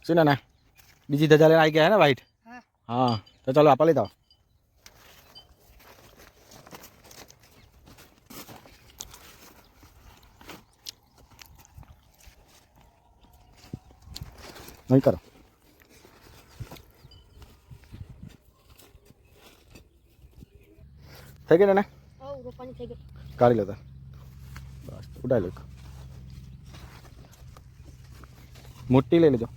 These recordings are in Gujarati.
શું ના બીજી ધજા લઈને આવી ગયા હે ને વ્હાઈટ? હા તો ચાલો આપા લઈ જાઓ. નહીં કરો થઈ ગઈ ને કાઢી લો. બસ ઉડાવી લો. મોટી લઈ લેજો.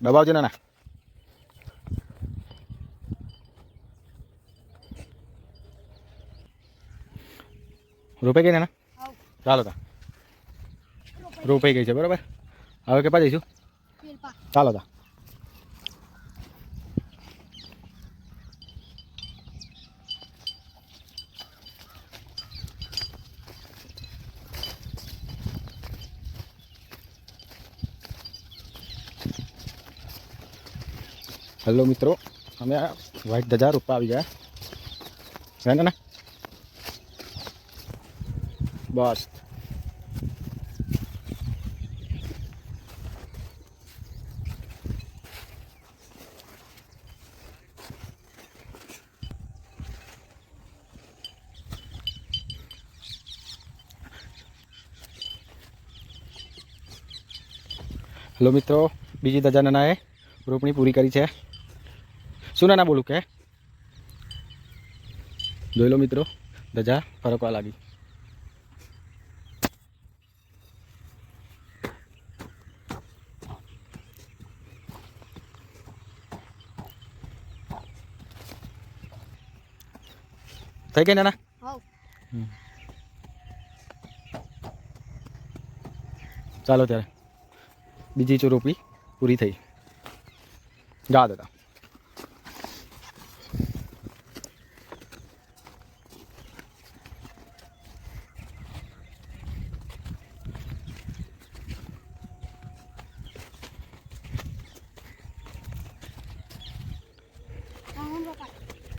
દબાવજો ને રોપાઈ ગઈ ને ચાલો તા રોપાઈ ગઈ છે બરાબર. હવે કે પા જઈશું ચાલો તા. હેલો મિત્રો, અમે આ વ્હાઈટ ધજા રોપવા આવી ગયા છે ને. બસ હેલો મિત્રો, બીજી ધજા નાનાએ રોપણી પૂરી કરી છે. શું નાના બોલું કે જોઈ લો મિત્રો, ધજા ફરકવા લાગી. થઈ ગઈ નાના? ચાલો ત્યારે બીજી ચોરોપી પૂરી થઈ. જા દાદા.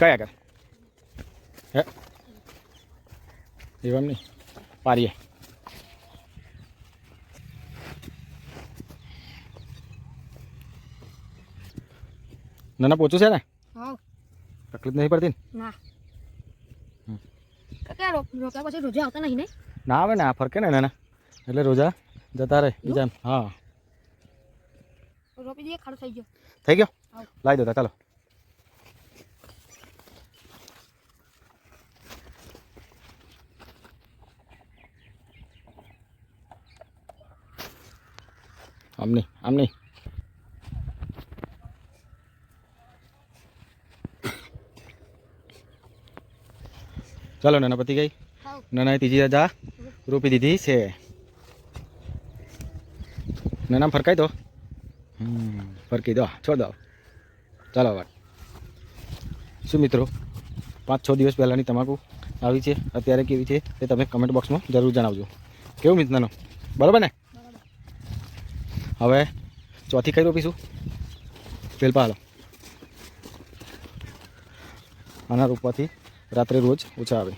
કયા કર હે એમ નહીં પારીએ. નાના પોચું છે ને? તકલીફ નહીં પડતી ને? ના આવે ને આ ફરકે ને નાના એટલે રોજા જતા રહે બીજા. હા થઈ ગયો લાવી દો. ચાલો આમ નહીં ચાલો નાના પતી ગઈ. નાના ત્રીજી ધજા રોપી દીધી છે. નાના ફરકાઈ દો. ફરકી દો, છોડ દો. ચાલો હવે શું મિત્રો, 5-6 દિવસ પહેલાંની તમાકુ આવી છે, અત્યારે કેવી છે તે તમે કમેન્ટ બોક્સમાં જરૂર જણાવજો. કેવું મિત્ર નાનો બરાબર ને? હવે ચોથી કઈ રોપીશું? પેલપા હાલો. આના રોપવાથી રાત્રે રોજ ઓછા આવે.